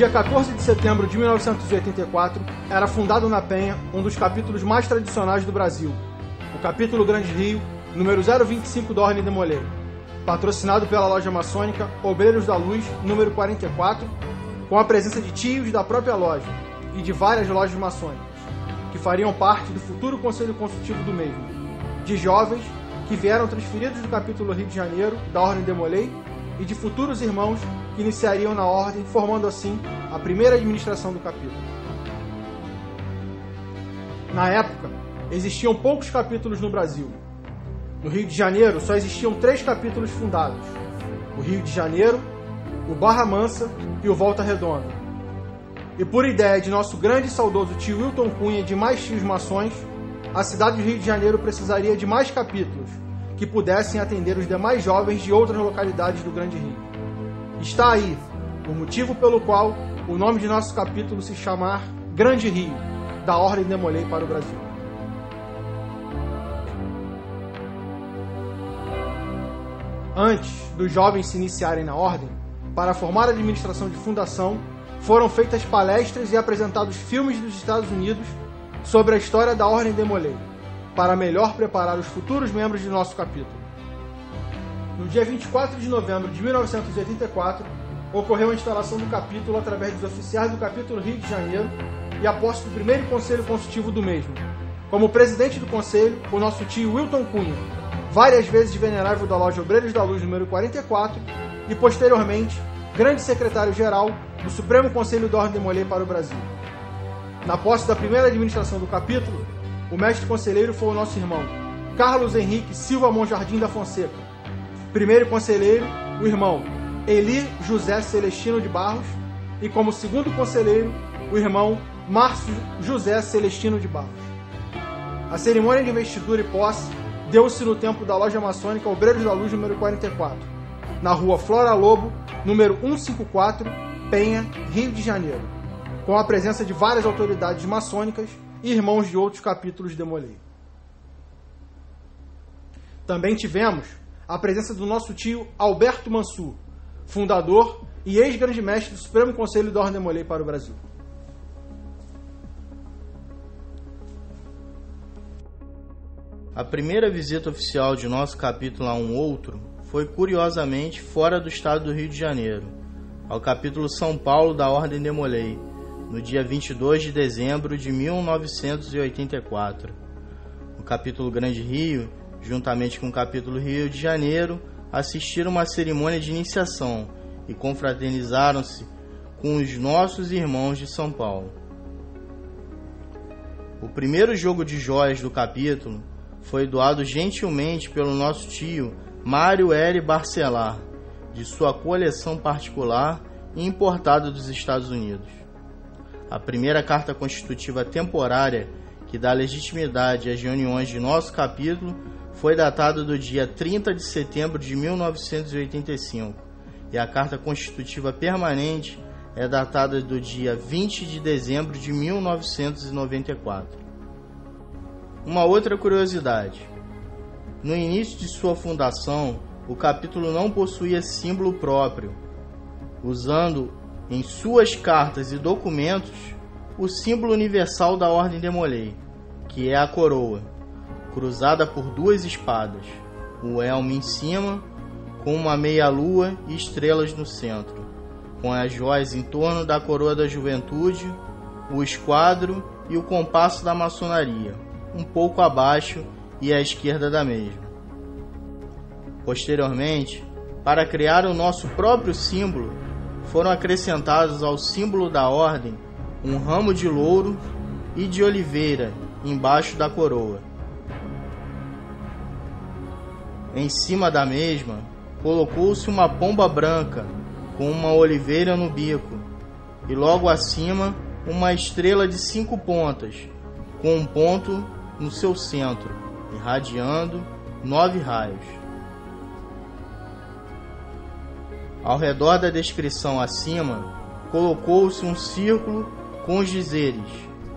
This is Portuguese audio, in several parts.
dia 14 de setembro de 1984, era fundado na Penha um dos capítulos mais tradicionais do Brasil, o Capítulo Grande Rio, número 025 da Ordem de Molay, patrocinado pela loja maçônica Obreiros da Luz, número 44, com a presença de tios da própria loja e de várias lojas maçônicas, que fariam parte do futuro Conselho Consultivo do mesmo, de jovens que vieram transferidos do capítulo Rio de Janeiro, da Ordem de Molay, e de futuros irmãos que iniciariam na ordem, formando assim a primeira administração do capítulo. Na época, existiam poucos capítulos no Brasil. No Rio de Janeiro só existiam 3 capítulos fundados: o Rio de Janeiro, o Barra Mansa e o Volta Redonda. E por ideia de nosso grande e saudoso tio Wilton Cunha de mais tios maçons, a cidade do Rio de Janeiro precisaria de mais capítulos que pudessem atender os demais jovens de outras localidades do Grande Rio. Está aí o motivo pelo qual o nome de nosso capítulo se chamar Grande Rio, da Ordem de Molay para o Brasil. Antes dos jovens se iniciarem na ordem, para formar a administração de fundação, foram feitas palestras e apresentados filmes dos Estados Unidos sobre a história da Ordem de Molay, para melhor preparar os futuros membros de nosso capítulo. No dia 24 de novembro de 1984, ocorreu a instalação do capítulo através dos oficiais do capítulo Rio de Janeiro e a posse do primeiro conselho consultivo do mesmo. Como presidente do conselho, o nosso tio Wilton Cunha, várias vezes venerável da loja Obreiros da Luz número 44 e, posteriormente, grande secretário-geral do Supremo Conselho da Ordem de Molay para o Brasil. Na posse da primeira administração do capítulo, o mestre conselheiro foi o nosso irmão Carlos Henrique Silva Monjardim da Fonseca. Primeiro conselheiro, o irmão Eli José Celestino de Barros. E como segundo conselheiro, o irmão Márcio José Celestino de Barros. A cerimônia de investidura e posse deu-se no templo da loja maçônica Obreiros da Luz número 44, na rua Flora Lobo, número 154, Penha, Rio de Janeiro, com a presença de várias autoridades maçônicas e irmãos de outros capítulos de Molay. Também tivemos a presença do nosso tio Alberto Mansur, fundador e ex-grande mestre do Supremo Conselho da Ordem de Molay para o Brasil. A primeira visita oficial de nosso capítulo a um outro foi curiosamente fora do estado do Rio de Janeiro, ao capítulo São Paulo da Ordem de Molay, no dia 22 de dezembro de 1984. O capítulo Grande Rio, juntamente com o capítulo Rio de Janeiro, assistiram uma cerimônia de iniciação e confraternizaram-se com os nossos irmãos de São Paulo. O primeiro jogo de jóias do capítulo foi doado gentilmente pelo nosso tio Mário L. Barcelar, de sua coleção particular e importada dos Estados Unidos. A primeira carta constitutiva temporária que dá legitimidade às reuniões de nosso capítulo foi datada do dia 30 de setembro de 1985 e a carta constitutiva permanente é datada do dia 20 de dezembro de 1994. Uma outra curiosidade: no início de sua fundação, o capítulo não possuía símbolo próprio, usando em suas cartas e documentos o símbolo universal da Ordem de Molay, que é a coroa, cruzada por 2 espadas, o elmo em cima, com uma meia-lua e estrelas no centro, com as joias em torno da coroa da juventude, o esquadro e o compasso da maçonaria, um pouco abaixo e à esquerda da mesma. Posteriormente, para criar o nosso próprio símbolo, foram acrescentados ao símbolo da ordem um ramo de louro e de oliveira embaixo da coroa. Em cima da mesma, colocou-se uma pomba branca com uma oliveira no bico e logo acima uma estrela de 5 pontas, com um ponto no seu centro, irradiando 9 raios. Ao redor da descrição acima, colocou-se um círculo com os dizeres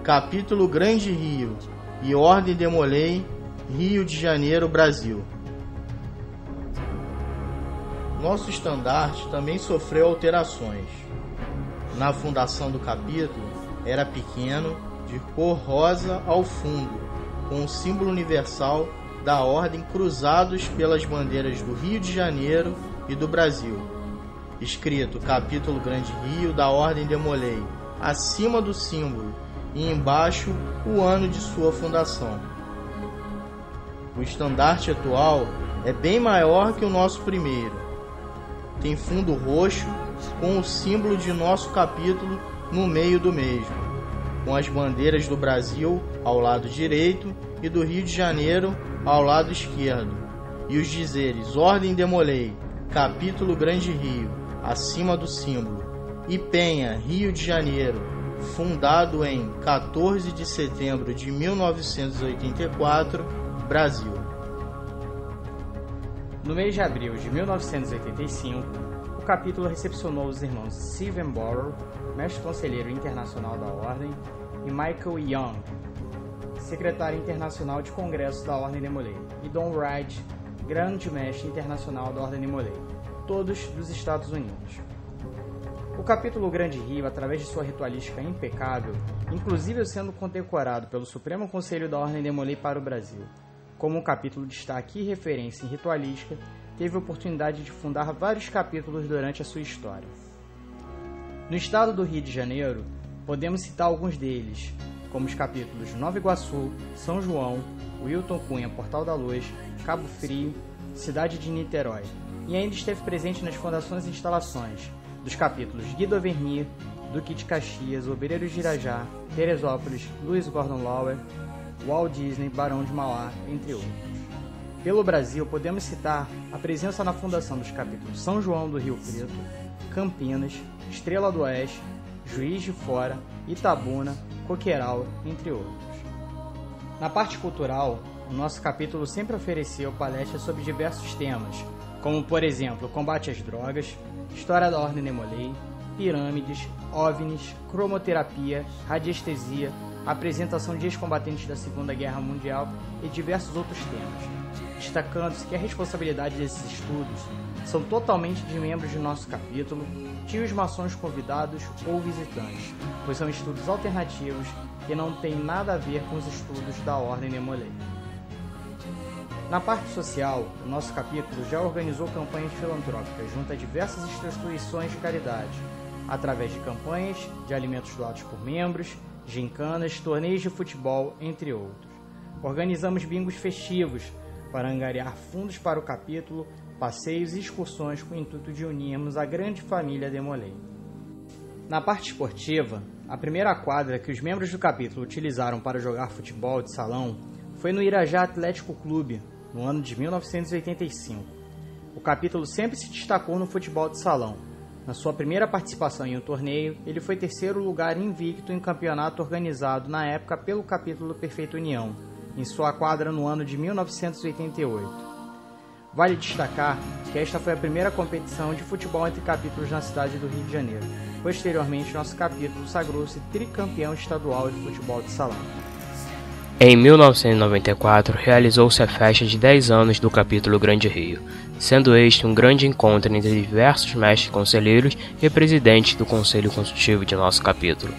Capítulo Grande Rio e Ordem de Molay, Rio de Janeiro, Brasil. Nosso estandarte também sofreu alterações. na fundação do capítulo era pequeno, de cor rosa ao fundo, com o símbolo universal da ordem cruzados pelas bandeiras do Rio de Janeiro e do Brasil, escrito Capítulo Grande Rio da Ordem de Molay, acima do símbolo, e embaixo o ano de sua fundação. O estandarte atual é bem maior que o nosso primeiro. Tem fundo roxo com o símbolo de nosso capítulo no meio do mesmo, com as bandeiras do Brasil ao lado direito e do Rio de Janeiro ao lado esquerdo, e os dizeres Ordem de Molay, Capítulo Grande Rio, acima do símbolo, e Penha, Rio de Janeiro, fundado em 14 de setembro de 1984, Brasil. No mês de abril de 1985, o capítulo recepcionou os irmãos Stephen Borrow, mestre conselheiro internacional da Ordem, e Michael Young, secretário internacional de Congresso da Ordem de Molay, e Don Wright, grande mestre internacional da Ordem de Molay, todos dos Estados Unidos. O capítulo Grande Rio, através de sua ritualística impecável, inclusive sendo condecorado pelo Supremo Conselho da Ordem de Molay para o Brasil, como um capítulo de destaque e referência em ritualística, teve a oportunidade de fundar vários capítulos durante a sua história. No estado do Rio de Janeiro, podemos citar alguns deles, como os capítulos Nova Iguaçu, São João, Wilton Cunha, Portal da Luz, Cabo Frio, Cidade de Niterói, e ainda esteve presente nas fundações e instalações dos capítulos Guido Averni, Duque de Caxias, Obreiros de Irajá, Teresópolis, Louis Gordon Lower, Walt Disney, Barão de Mauá, entre outros. Pelo Brasil, podemos citar a presença na fundação dos capítulos São João do Rio Preto, Campinas, Estrela do Oeste, Juiz de Fora, Itabuna, Coqueiral, entre outros. Na parte cultural, o nosso capítulo sempre ofereceu palestras sobre diversos temas, como, por exemplo, combate às drogas, história da Ordem de Molay, pirâmides, OVNIs, cromoterapia, radiestesia, apresentação de ex-combatentes da Segunda Guerra Mundial e diversos outros temas, destacando-se que a responsabilidade desses estudos são totalmente de membros de nosso capítulo, tios maçons convidados ou visitantes, pois são estudos alternativos que não têm nada a ver com os estudos da Ordem de Molay. Na parte social, o nosso capítulo já organizou campanhas filantrópicas junto a diversas instituições de caridade, através de campanhas de alimentos doados por membros, gincanas, torneios de futebol, entre outros. Organizamos bingos festivos para angariar fundos para o capítulo, passeios e excursões com o intuito de unirmos a grande família de Molay. Na parte esportiva, a primeira quadra que os membros do capítulo utilizaram para jogar futebol de salão foi no Irajá Atlético Clube, no ano de 1985. O capítulo sempre se destacou no futebol de salão. Na sua primeira participação em um torneio, ele foi terceiro lugar invicto em campeonato organizado na época pelo capítulo Perfeita União, em sua quadra no ano de 1988. Vale destacar que esta foi a primeira competição de futebol entre capítulos na cidade do Rio de Janeiro. Posteriormente, nosso capítulo sagrou-se tricampeão estadual de futebol de salão. Em 1994, realizou-se a festa de 10 anos do capítulo Grande Rio, sendo este um grande encontro entre diversos mestres conselheiros e presidentes do Conselho Consultivo de nosso capítulo.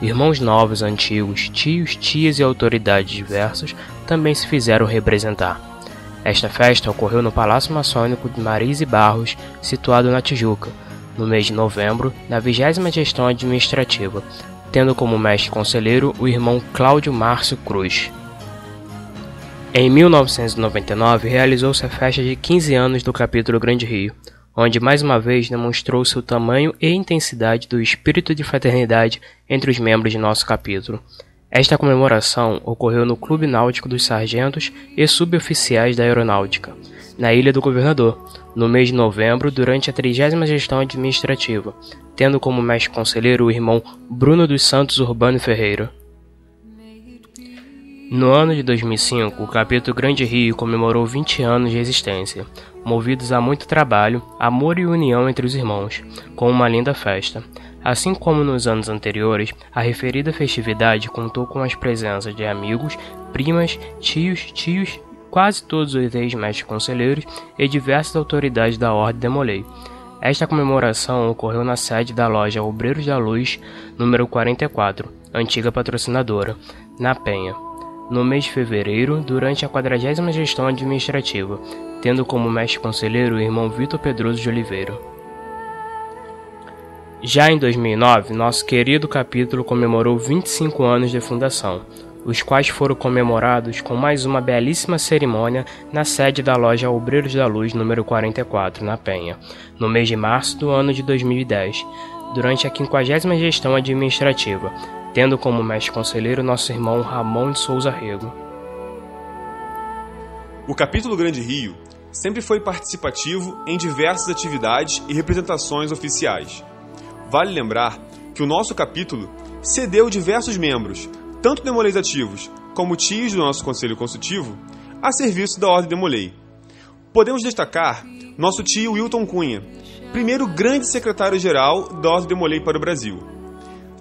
Irmãos novos, antigos, tios, tias e autoridades diversas também se fizeram representar. Esta festa ocorreu no Palácio Maçônico de Marise Barros, situado na Tijuca, no mês de novembro, na 20ª gestão administrativa, tendo como mestre conselheiro o irmão Cláudio Márcio Cruz. Em 1999, realizou-se a festa de 15 anos do capítulo Grande Rio, onde mais uma vez demonstrou-se o tamanho e intensidade do espírito de fraternidade entre os membros de nosso capítulo. Esta comemoração ocorreu no Clube Náutico dos Sargentos e Suboficiais da Aeronáutica, na Ilha do Governador, no mês de novembro, durante a 30ª gestão administrativa, tendo como mestre conselheiro o irmão Bruno dos Santos Urbano Ferreira. No ano de 2005, o capítulo Grande Rio comemorou 20 anos de existência, movidos a muito trabalho, amor e união entre os irmãos, com uma linda festa. Assim como nos anos anteriores, a referida festividade contou com as presenças de amigos, primas, tios, quase todos os ex-mestres conselheiros e diversas autoridades da Ordem de Molay, Esta comemoração ocorreu na sede da loja Obreiros da Luz, número 44, antiga patrocinadora, na Penha, no mês de fevereiro, durante a 40ª gestão administrativa, tendo como mestre conselheiro o irmão Vitor Pedroso de Oliveira. Já em 2009, nosso querido capítulo comemorou 25 anos de fundação, os quais foram comemorados com mais uma belíssima cerimônia na sede da loja Obreiros da Luz número 44, na Penha, no mês de março do ano de 2010, durante a 50ª gestão administrativa, tendo como mestre conselheiro nosso irmão Ramon de Souza Rego. O capítulo Grande Rio sempre foi participativo em diversas atividades e representações oficiais. Vale lembrar que o nosso capítulo cedeu diversos membros, tanto demolês ativos como tios do nosso Conselho Consultivo, a serviço da Ordem Demolei. Podemos destacar nosso tio Wilton Cunha, primeiro grande secretário-geral da Ordem Demolei para o Brasil.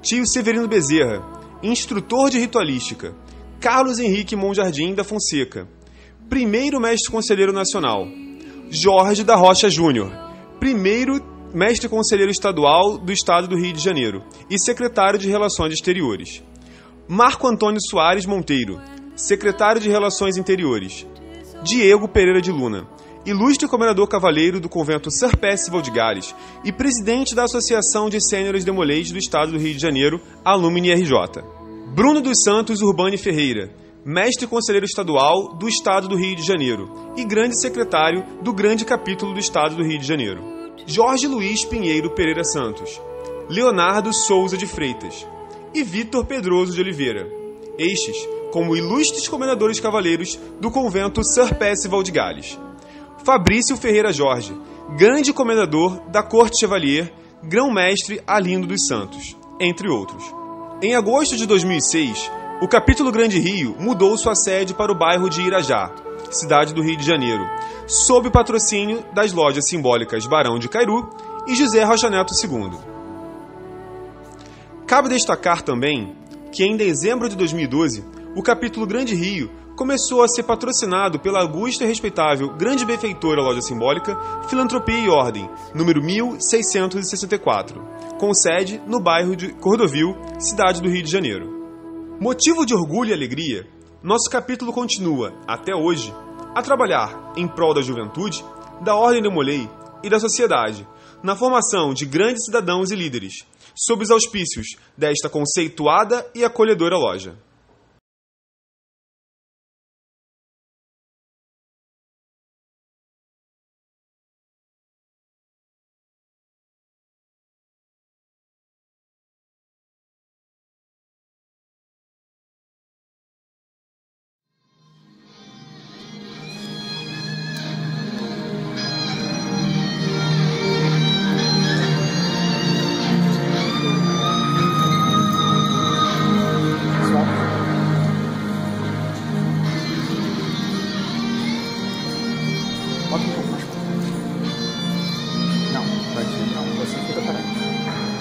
Tio Severino Bezerra, instrutor de ritualística. Carlos Henrique Monjardim da Fonseca, primeiro mestre conselheiro nacional. Jorge da Rocha Júnior, primeiro mestre conselheiro estadual do Estado do Rio de Janeiro e secretário de Relações Exteriores. Marco Antônio Soares Monteiro, secretário de Relações Interiores. Diego Pereira de Luna, ilustre comendador cavaleiro do convento Sir Percival de Gales e presidente da Associação de Sêniores Demolês do Estado do Rio de Janeiro, Alumni RJ. Bruno dos Santos Urbani Ferreira, mestre conselheiro estadual do Estado do Rio de Janeiro e grande secretário do grande capítulo do Estado do Rio de Janeiro. Jorge Luiz Pinheiro Pereira Santos, Leonardo Souza de Freitas e Vitor Pedroso de Oliveira, estes como ilustres comendadores cavaleiros do convento Sir Percival de Gales. Fabrício Ferreira Jorge, grande comendador da Corte Chevalier, grão-mestre Arlindo dos Santos, entre outros. Em agosto de 2006, o capítulo Grande Rio mudou sua sede para o bairro de Irajá, cidade do Rio de Janeiro, sob o patrocínio das lojas simbólicas Barão de Cairu e José Rocha Neto II. Cabe destacar também que em dezembro de 2012, o capítulo Grande Rio começou a ser patrocinado pela augusta e respeitável grande benfeitora loja simbólica Filantropia e Ordem, número 1664, com sede no bairro de Cordovil, cidade do Rio de Janeiro. Motivo de orgulho e alegria, nosso capítulo continua, até hoje, a trabalhar em prol da juventude, da Ordem Demolei e da sociedade, na formação de grandes cidadãos e líderes, sob os auspícios desta conceituada e acolhedora loja.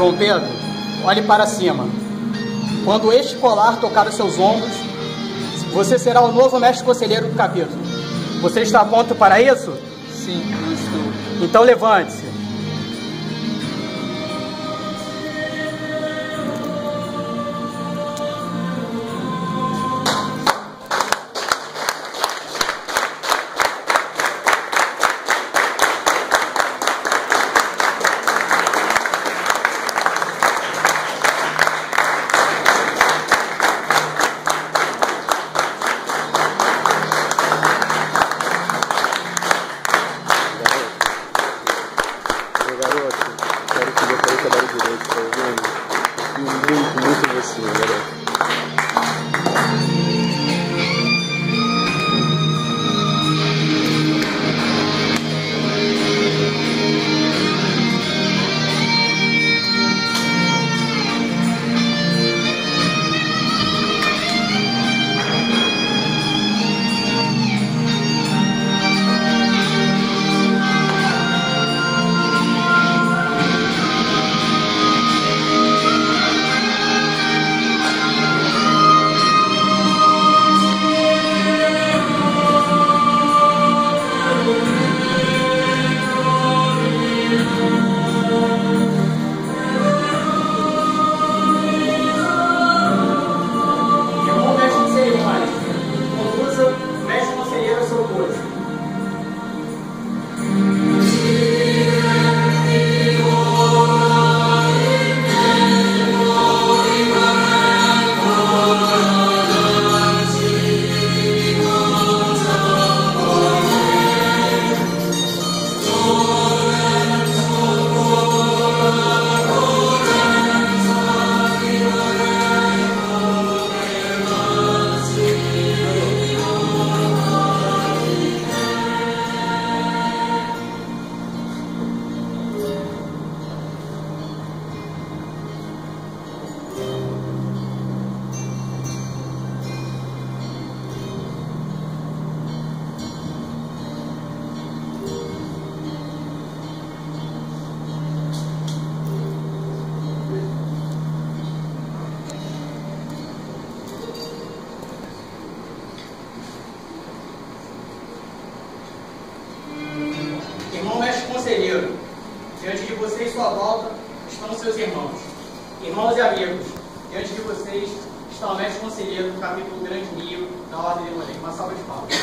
João Pedro, olhe para cima. Quando este colar tocar os seus ombros, você será o novo mestre conselheiro do capítulo. Você está pronto para isso? Sim, estou. Então levante-se. Diante de você e sua volta estão seus irmãos. Irmãos e amigos, diante de vocês está o mestre conselheiro do capítulo Grande Rio da Ordem de Moleque. Uma salva de palmas.